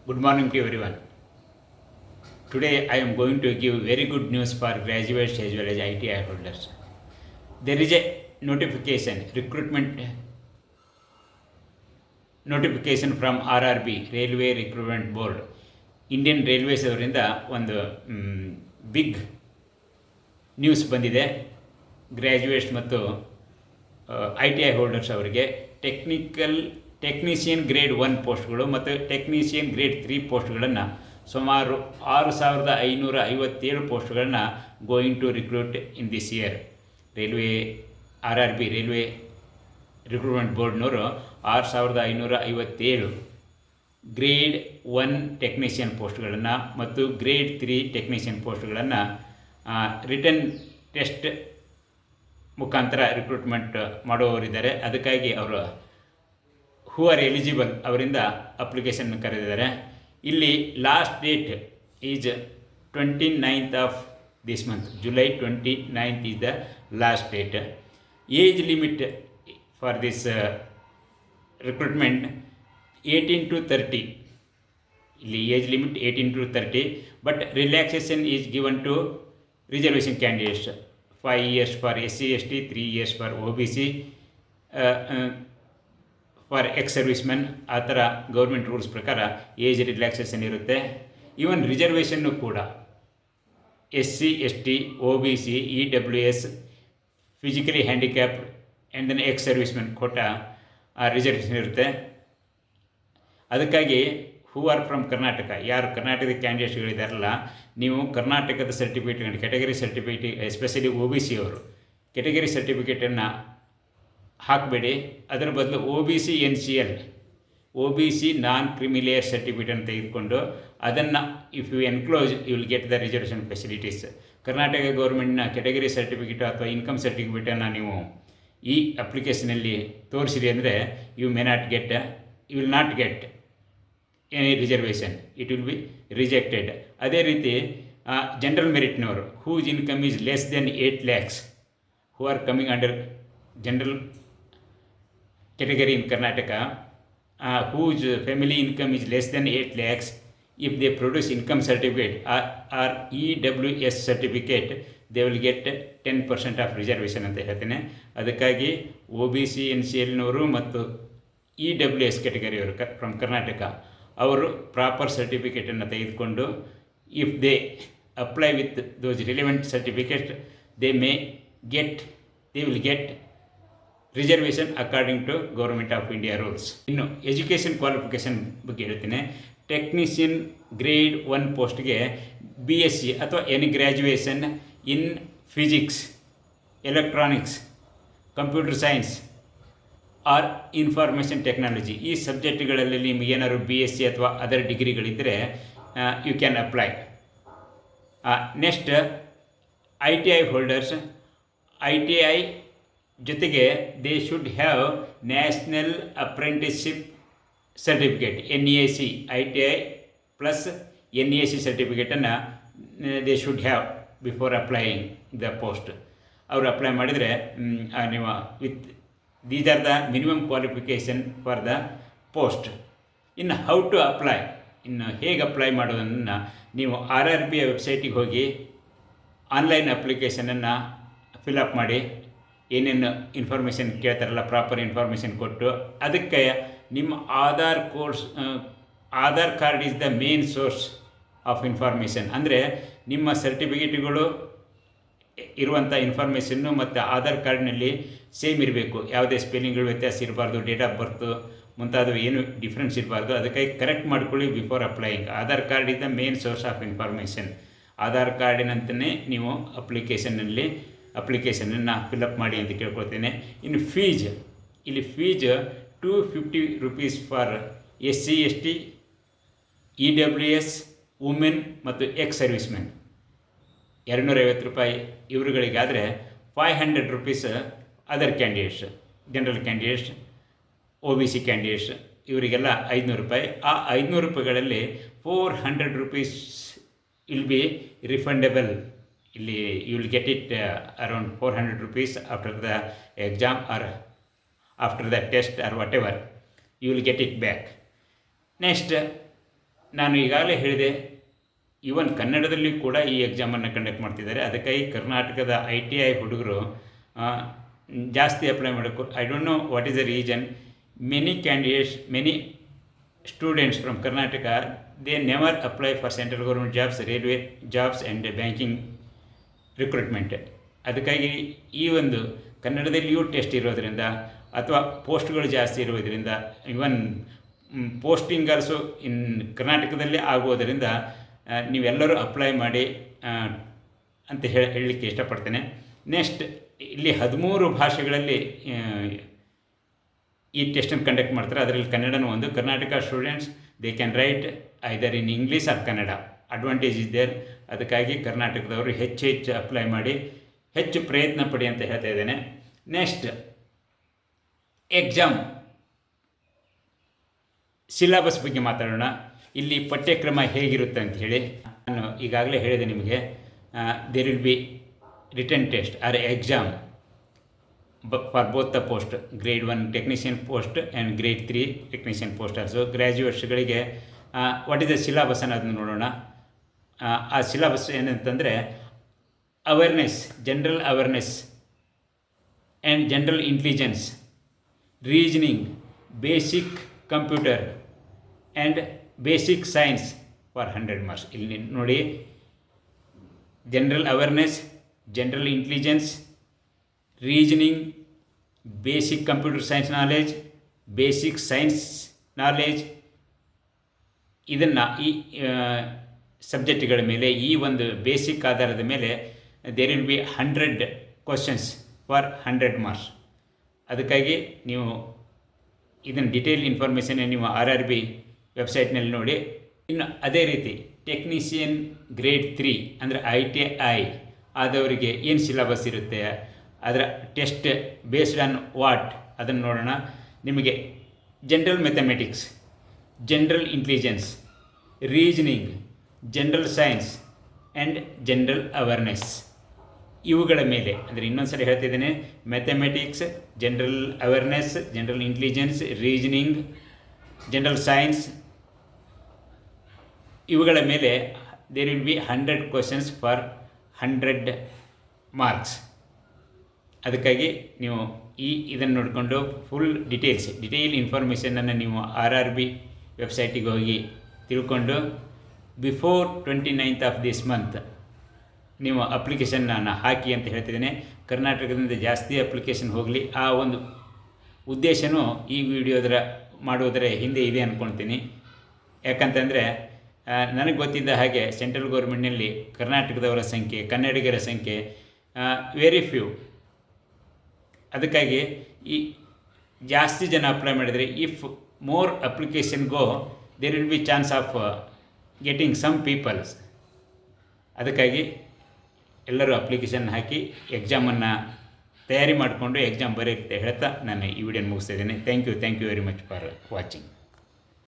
Good morning to everyone. Today I am going to give very good news for graduates as well as ITI holders. There is a recruitment notification from RRB, Railway Recruitment Board. Indian railways ಅವರಿಂದ ಒಂದು big news ಬಂದಿದೆ. Graduates ಮತ್ತು ITI holders ಅವರಿಗೆ technician grade 1 ಪೋಸ್ಟ್ಗಳು ಮತ್ತು technician grade 3 ಪೋಸ್ಟ್ಗಳನ್ನು ಸುಮಾರು 6557 ಪೋಸ್ಟ್ಗಳನ್ನು going to recruit in this year. RRB railway recruitment ಬೋರ್ಡ್ನವರು 6557 ಗ್ರೇಡ್ 1 ಟೆಕ್ನಿಷಿಯನ್ ಪೋಸ್ಟ್ಗಳನ್ನು ಮತ್ತು ಗ್ರೇಡ್ 3 ಟೆಕ್ನಿಷಿಯನ್ ಪೋಸ್ಟ್ಗಳನ್ನು ರಿಟರ್ನ್ ಟೆಸ್ಟ್ ಮುಖಾಂತರ ರಿಕ್ರೂಟ್ಮೆಂಟ್ ಮಾಡುವವರಿದ್ದಾರೆ. ಅದಕ್ಕಾಗಿ ಅವರು ಹೂ ಆರ್ ಎಲಿಜಿಬಲ್ ಅವರಿಂದ ಅಪ್ಲಿಕೇಶನ್ ಕರೆದಿದ್ದಾರೆ. ಇಲ್ಲಿ last date is 29th of this month, July 29th is the last date. Age limit for this recruitment 18 to 30. ಇಲ್ಲಿ age limit 18 to 30, but relaxation is given to reservation candidates. 5 years for SC ST, 3 years for OBC, for ex servicemen. ಆ ಥರ government rules ಪ್ರಕಾರ age relaxation ಇರುತ್ತೆ. Even reservation ಕೂಡ SC ST, OBC, EWS, physically handicap and then ex servicemen quota reservation ಇರುತ್ತೆ. ಅದಕ್ಕಾಗಿ who are from Karnataka, ಯಾರು ಕರ್ನಾಟಕದ ಕ್ಯಾಂಡಿಡೇಟ್ಸ್ಗಳಿದಾರಲ್ಲ, ನೀವು ಕರ್ನಾಟಕದ certificate, category certificate, especially OBC ಅವರು ಕೆಟಗರಿ ಸರ್ಟಿಫಿಕೇಟನ್ನು ಹಾಕಬೇಡಿ. ಅದರ ಬದಲು OBC NCL, OBC non creamy layer ಸರ್ಟಿಫಿಕೇಟನ್ನು ತೆಗೆದುಕೊಂಡು ಅದನ್ನು if you enclose you will get the reservation facilities. Karnataka ಗೌರ್ಮೆಂಟ್ನ ಕೆಟಗರಿ ಸರ್ಟಿಫಿಕೇಟ್ ಅಥವಾ ಇನ್ಕಮ್ ಸರ್ಟಿಫಿಕೇಟನ್ನು ನೀವು ಈ ಅಪ್ಲಿಕೇಶನಲ್ಲಿ ತೋರಿಸಿರಿ ಅಂದರೆ you will not get any reservation, it will be rejected. ಅದೇ ರೀತಿ ಜನರಲ್ ಮೆರಿಟ್ನವರು whose income is less than 8 lakhs, who are coming under general category in Karnataka, whose family income is less than 8 lakhs, if they produce income certificate or EWS certificate, they will get 10% of reservation ಅಂತ ಹೇಳ್ತೇನೆ. ಅದಕ್ಕಾಗಿ OBC NCLನವರು ಮತ್ತು EWS ಕೆಟಗರಿಯವರು from Karnataka ಅವರು proper ಸರ್ಟಿಫಿಕೇಟನ್ನು ತೆಗೆದುಕೊಂಡು if they apply with those relevant certificate they will get reservation according to government of India rules. ಇನ್ನು education qualification ಬಗ್ಗೆ ಹೇಳ್ತೀನಿ. ಟೆಕ್ನಿಷಿಯನ್ ಗ್ರೇಡ್ 1 ಪೋಸ್ಟ್ಗೆ BSc ಅಥವಾ any graduation in physics, electronics, computer science or information technology, ಈ ಸಬ್ಜೆಕ್ಟ್ಗಳಲ್ಲಿ ನಿಮಗೇನಾದ್ರು BSc ಅಥವಾ other ಡಿಗ್ರಿಗಳಿದ್ದರೆ you can apply. Next ITI holders, ITI ಜೊತೆಗೆ they should have national apprenticeship certificate, NAC, ITI plus NAC ಸರ್ಟಿಫಿಕೇಟನ್ನು they should have before applying the post. ಅವರು apply ಮಾಡಿದರೆ ನೀವು with these are the minimum qualification for the post. ಇನ್ನು how to apply, ಇನ್ನು ಹೇಗೆ apply ಮಾಡೋದನ್ನು ನೀವು RRB ವೆಬ್ಸೈಟಿಗೆ ಹೋಗಿ ಆನ್ಲೈನ್ ಅಪ್ಲಿಕೇಶನನ್ನು ಫಿಲಪ್ ಮಾಡಿ, ಏನೇನು ಇನ್ಫಾರ್ಮೇಷನ್ ಕೇಳ್ತಾರಲ್ಲ ಪ್ರಾಪರ್ ಇನ್ಫಾರ್ಮೇಷನ್ ಕೊಟ್ಟು, ಅದಕ್ಕೆ ನಿಮ್ಮ Aadhaar card is the main source of information. ಅಂದರೆ ನಿಮ್ಮ ಸರ್ಟಿಫಿಕೇಟ್ಗಳು ಇರುವಂಥ ಇನ್ಫಾರ್ಮೇಷನ್ನು ಮತ್ತು ಆಧಾರ್ ಕಾರ್ಡ್ನಲ್ಲಿ ಸೇಮ್ ಇರಬೇಕು, ಯಾವುದೇ ಸ್ಪೆಲ್ಲಿಂಗ್ಗಳು ವ್ಯತ್ಯಾಸ ಇರಬಾರ್ದು, ಡೇಟ್ ಆಫ್ ಬರ್ತು ಮುಂತಾದವು ಏನು ಡಿಫ್ರೆನ್ಸ್ ಇರಬಾರ್ದು. ಅದಕ್ಕಾಗಿ ಕರೆಕ್ಟ್ ಮಾಡ್ಕೊಳ್ಳಿ before applying. Aadhaar card is the main source of information. Aadhaar ಕಾರ್ಡಿನಂತಲೇ ನೀವು ಅಪ್ಲಿಕೇಶನನ್ನು ಫಿಲಪ್ ಮಾಡಿ ಅಂತ ಕೇಳ್ಕೊಳ್ತೇನೆ. ಇನ್ನು ಇಲ್ಲಿ fees 250 rupees for SC ST, EWS, women ಮತ್ತು ಎಕ್ಸ್ ಸರ್ವಿಸ್ಮೆನ್, 250 ರೂಪಾಯಿ ಇವರುಗಳಿಗಾದರೆ 500 rupees other candidates, general candidates, OBC candidates ಇವರಿಗೆಲ್ಲ 500 ರೂಪಾಯಿ. ಆ 500 ರೂಪಾಯಿಗಳಲ್ಲಿ 400 rupees ವಿಲ್ ಬಿ ರಿಫಂಡಬಲ್. ಇಲ್ಲಿ you will get it around 400 rupees after the exam or after the test are whatever, you will get it back. Next ನಾನು ಈಗಾಗಲೇ ಹೇಳಿದೆ, even ಕನ್ನಡದಲ್ಲಿ ಕೂಡ ಈ ಎಕ್ಸಾಮನ್ನು ಕಂಡಕ್ಟ್ ಮಾಡ್ತಿದ್ದಾರೆ. ಅದಕ್ಕಾಗಿ ಕರ್ನಾಟಕದ ITI ಹುಡುಗರು ಜಾಸ್ತಿ ಅಪ್ಲೈ ಮಾಡಬೇಕು. I don't know what is the reason. Many candidates, many students from Karnataka, they never apply for central government jobs, railway jobs and banking recruitment. ಅದಕ್ಕಾಗಿ ಈ ಒಂದು ಕನ್ನಡದಲ್ಲಿಯೂ ಟೆಸ್ಟ್ ಇರೋದರಿಂದ ಅಥವಾ ಪೋಸ್ಟ್ಗಳು ಜಾಸ್ತಿ ಇರುವುದರಿಂದ, ಇವನ್ ಪೋಸ್ಟಿಂಗ್ ಆಲ್ಸೋ ಇನ್ ಕರ್ನಾಟಕದಲ್ಲೇ ಆಗುವುದರಿಂದ ನೀವೆಲ್ಲರೂ ಅಪ್ಲೈ ಮಾಡಿ ಅಂತ ಹೇಳಲಿಕ್ಕೆ ಇಷ್ಟಪಡ್ತೇನೆ. ನೆಕ್ಸ್ಟ್, ಇಲ್ಲಿ 13 ಭಾಷೆಗಳಲ್ಲಿ ಈ ಟೆಸ್ಟನ್ನು ಕಂಡಕ್ಟ್ ಮಾಡ್ತಾರೆ. ಅದರಲ್ಲಿ ಕನ್ನಡನೂ ಒಂದು. Karnataka students they can write either in English or Kannada. Advantage is there. ಅದಕ್ಕಾಗಿ ಕರ್ನಾಟಕದವರು ಹೆಚ್ಚು ಅಪ್ಲೈ ಮಾಡಿ ಹೆಚ್ಚು ಪ್ರಯತ್ನ ಪಡಿ ಅಂತ ಹೇಳ್ತಾ ಇದ್ದೇನೆ. ನೆಕ್ಸ್ಟ್, ಎಕ್ಸಾಮ್ ಸಿಲೆಬಸ್ ಬಗ್ಗೆ ಮಾತಾಡೋಣ. ಇಲ್ಲಿ ಪಠ್ಯಕ್ರಮ ಹೇಗಿರುತ್ತೆ ಅಂತ ಹೇಳಿ ನಾನು ಈಗಾಗಲೇ ಹೇಳಿದೆ ನಿಮಗೆ. There will be written test or exam for both the post, grade 1 technician post and grade 3 technician post also. ಗ್ರ್ಯಾಜುಯೇಟ್ಸ್ಗಳಿಗೆ ವಾಟ್ ಈಸ್ ದ ಸಿಲೆಬಸ್ ಅನ್ನೋದನ್ನು ನೋಡೋಣ. ಆ ಸಿಲೆಬಸ್ ಏನಂತಂದರೆ, awareness, general awareness and general intelligence, reasoning, basic computer and basic science for 100 marks. ಇಲ್ಲಿ ನೋಡಿ, general awareness, general intelligence, reasoning, basic computer science knowledge, basic science knowledge, ಇದನ್ನು ಈ ಸಬ್ಜೆಕ್ಟ್ಗಳ ಮೇಲೆ, ಈ ಒಂದು ಬೇಸಿಕ್ ಆಧಾರದ ಮೇಲೆ there will be 100 questions for 100 marks. ಅದಕ್ಕಾಗಿ ನೀವು ಇದನ್ನು ಡಿಟೇಲ್ ಇನ್ಫಾರ್ಮೇಷನ್ ನೀವು RRB ವೆಬ್ಸೈಟ್ನಲ್ಲಿ ನೋಡಿ. ಇನ್ನು ಅದೇ ರೀತಿ ಟೆಕ್ನಿಷಿಯನ್ ಗ್ರೇಡ್ 3 ಅಂದರೆ ITI ಆದವರಿಗೆ ಏನು ಸಿಲೆಬಸ್ ಇರುತ್ತೆ, ಅದರ ಟೆಸ್ಟ್ ಬೇಸ್ಡ್ ಆನ್ ವಾಟ್, ಅದನ್ನು ನೋಡೋಣ. ನಿಮಗೆ general mathematics, general intelligence, reasoning, general science and general awareness, ಇವುಗಳ ಮೇಲೆ, ಅಂದರೆ ಇನ್ನೊಂದು ಸಲ ಹೇಳ್ತಿದ್ದೇನೆ, mathematics, general awareness, general intelligence, reasoning, general science, ಇವುಗಳ ಮೇಲೆ there will be 100 questions for 100 marks. ಅದಕ್ಕಾಗಿ ನೀವು ಇದನ್ನು ನೋಡಿಕೊಂಡು ಫುಲ್ ಡಿಟೇಲ್ ಇನ್ಫಾರ್ಮೇಷನನ್ನು ನೀವು RRB ವೆಬ್ಸೈಟಿಗೆ ಹೋಗಿ ತಿಳ್ಕೊಂಡು before 29th of this month ನೀವು ಅಪ್ಲಿಕೇಶನ್ನ ಹಾಕಿ ಅಂತ ಹೇಳ್ತಿದ್ದೇನೆ. ಕರ್ನಾಟಕದಿಂದ ಜಾಸ್ತಿ ಅಪ್ಲಿಕೇಶನ್ ಹೋಗಲಿ, ಆ ಒಂದು ಉದ್ದೇಶನೂ ಈ ವಿಡಿಯೋದರ ಮಾಡುವುದರ ಹಿಂದೆ ಇದೆ ಅಂದ್ಕೊಳ್ತೀನಿ. ಯಾಕಂತಂದರೆ ನನಗೆ ಗೊತ್ತಿದ್ದ ಹಾಗೆ ಸೆಂಟ್ರಲ್ ಗೌರ್ಮೆಂಟ್ನಲ್ಲಿ ಕರ್ನಾಟಕದವರ ಸಂಖ್ಯೆ, ಕನ್ನಡಿಗರ ಸಂಖ್ಯೆ ವೆರಿ ಫ್ಯೂ. ಅದಕ್ಕಾಗಿ ಈ ಜಾಸ್ತಿ ಜನ ಅಪ್ಲೈ ಮಾಡಿದರೆ, if more application go, there will be chance of getting some peoples. ಅದಕ್ಕಾಗಿ ಎಲ್ಲರೂ ಅಪ್ಲಿಕೇಶನ್ ಹಾಕಿ ಎಕ್ಸಾಮನ್ನು ತಯಾರಿ ಮಾಡಿಕೊಂಡು ಎಕ್ಸಾಮ್ ಬರೆಯುತ್ತೆ ಹೇಳ್ತಾ ನಾನು ಈ ವಿಡಿಯೋನ ಮುಗಿಸ್ತಾ ಇದ್ದೀನಿ. Thank you very much for watching.